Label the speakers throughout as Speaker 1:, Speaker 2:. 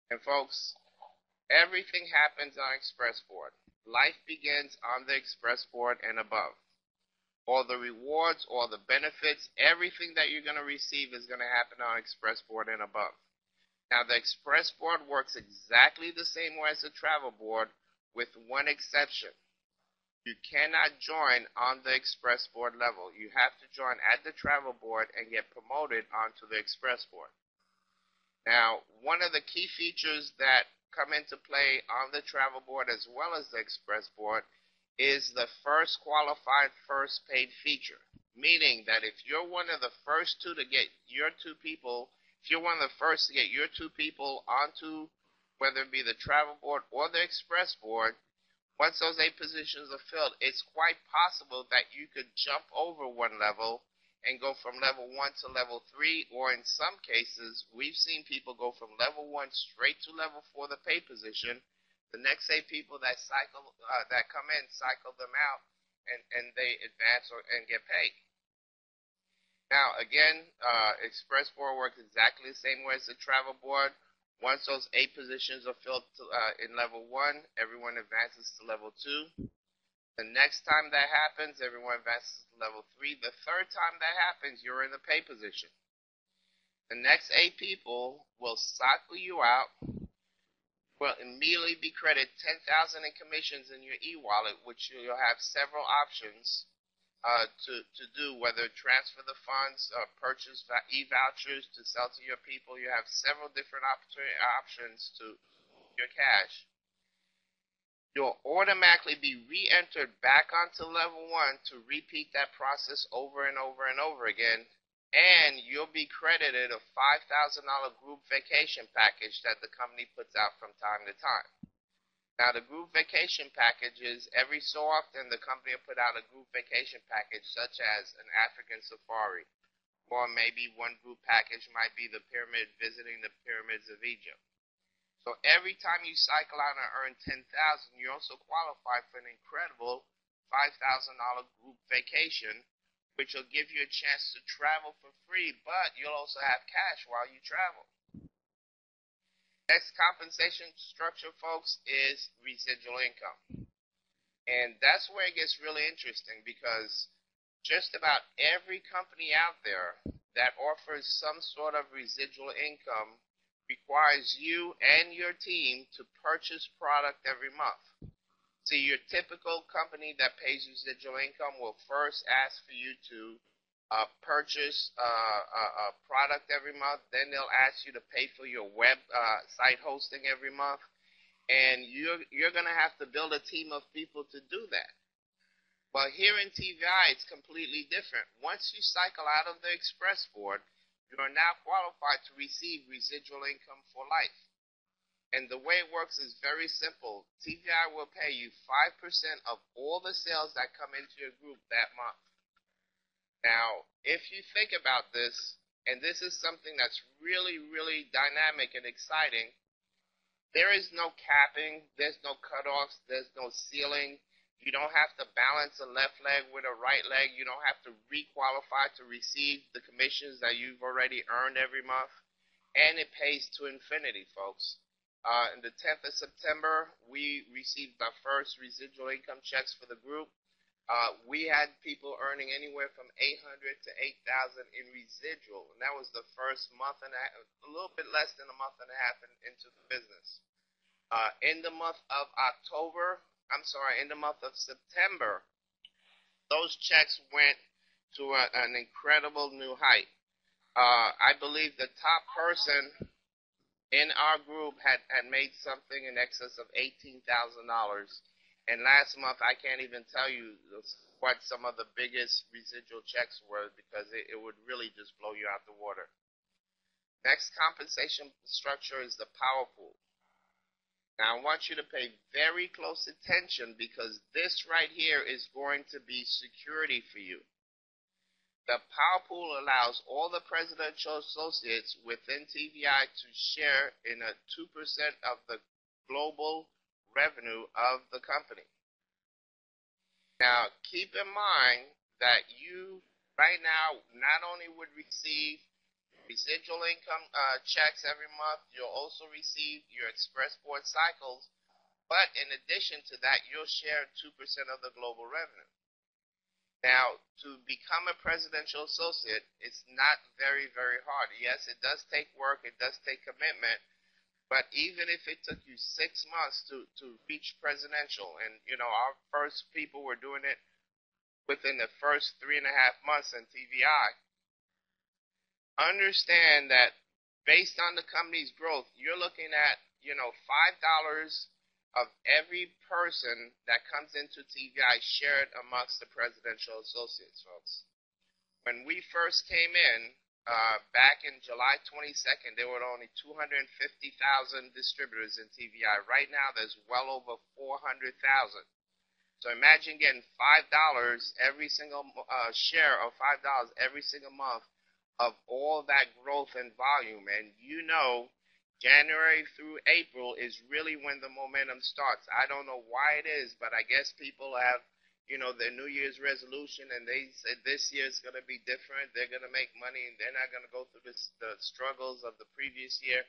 Speaker 1: And folks, everything happens on Expressport. Life begins on the Expressport and above. All the rewards, all the benefits, everything that you're going to receive is going to happen on Expressport and above. Now, the Expressport works exactly the same way as the travel board, with one exception. You cannot join on the Expressport level. You have to join at the travel board and get promoted onto the Expressport. Now, one of the key features that come into play on the travel board as well as the Expressport is the first qualified, first paid feature. Meaning that if you're one of the first two to get your two people, if you're one of the first to get your two people onto whether it be the travel board or the Expressport, once those 8 positions are filled, it's quite possible that you could jump over one level and go from level 1 to level 3, or in some cases, we've seen people go from level 1 straight to level 4, the pay position. The next 8 people that come in cycle them out, and they advance and get paid. Now, again, Expressport works exactly the same way as the travel board. Once those 8 positions are filled in level 1, everyone advances to level 2. The next time that happens, everyone advances to level 3. The third time that happens, you're in the pay position. The next 8 people will cycle you out, will immediately be credited $10,000 in commissions in your e-wallet, which you'll have several options to do, whether transfer the funds, purchase e-vouchers to sell to your people. You have several different options to your cash. You'll automatically be re-entered back onto level 1 to repeat that process over and over and over again, and you'll be credited a $5,000 group vacation package that the company puts out from time to time. Now, the group vacation packages, every so often the company will put out a group vacation package such as an African safari, or maybe one group package might be the pyramid, visiting the pyramids of Egypt. So every time you cycle out and earn $10,000, you also qualify for an incredible $5,000 group vacation, which will give you a chance to travel for free, but you'll also have cash while you travel. Next compensation structure, folks, is residual income. And that's where it gets really interesting, because just about every company out there that offers some sort of residual income requires you and your team to purchase product every month. See, your typical company that pays residual income will first ask for you to purchase a product every month. Then they'll ask you to pay for your web site hosting every month. And you're going to have to build a team of people to do that. But here in TVI, it's completely different. Once you cycle out of the Expressport, you are now qualified to receive residual income for life. And the way it works is very simple. TVI will pay you 5% of all the sales that come into your group that month. Now, if you think about this, and this is something that's really, really dynamic and exciting, there is no capping, there's no cutoffs, there's no ceiling. You don't have to balance a left leg with a right leg. You don't have to re-qualify to receive the commissions that you've already earned every month. And it pays to infinity, folks. In the 10th of September, we received our first residual income checks for the group. We had people earning anywhere from $800 to $8,000 in residual. And that was the first month and a half, a little bit less than a month and a half into the business. In the month of September, those checks went to an incredible new height. I believe the top person in our group had made something in excess of $18,000. And last month, I can't even tell you what some of the biggest residual checks were, because it would really just blow you out the water. Next compensation structure is the power pool. Now, I want you to pay very close attention, because this right here is going to be security for you. The power pool allows all the presidential associates within TVI to share in a 2% of the global revenue of the company. Now, keep in mind that you right now not only would receive residual income checks every month. You'll also receive your express board cycles, but in addition to that, you'll share 2% of the global revenue. Now, to become a presidential associate, it's not very, very hard. Yes, it does take work, it does take commitment, but even if it took you 6 months to reach presidential, and our first people were doing it within the first 3.5 months in TVI, understand that based on the company's growth, you're looking at, $5 of every person that comes into TVI shared amongst the presidential associates, folks. When we first came in, back in July 22nd, there were only 250,000 distributors in TVI. Right now, there's well over 400,000. So imagine getting $5 every single share of $5 every single month of all that growth and volume. And January through April is really when the momentum starts. I don't know why it is, but I guess people have, their New Year's resolution, and they said this year is going to be different. They're going to make money, and they're not going to go through the struggles of the previous year.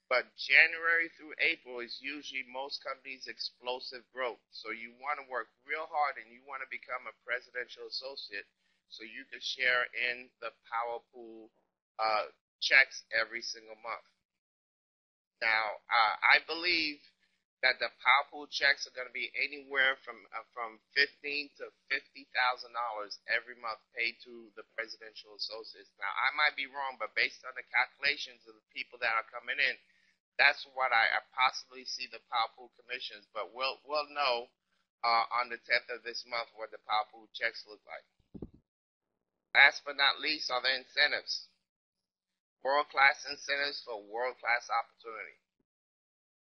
Speaker 1: But January through April is usually most companies' explosive growth. So you want to work real hard, and you want to become a presidential associate so you can share in the power pool checks every single month. Now, I believe that the power pool checks are going to be anywhere from $15,000 to $50,000 every month paid to the presidential associates. Now, I might be wrong, but based on the calculations of the people that are coming in, that's what I possibly see the power pool commissions. But we'll know on the 10th of this month what the power pool checks look like. Last but not least are the incentives. World-class incentives for world-class opportunity.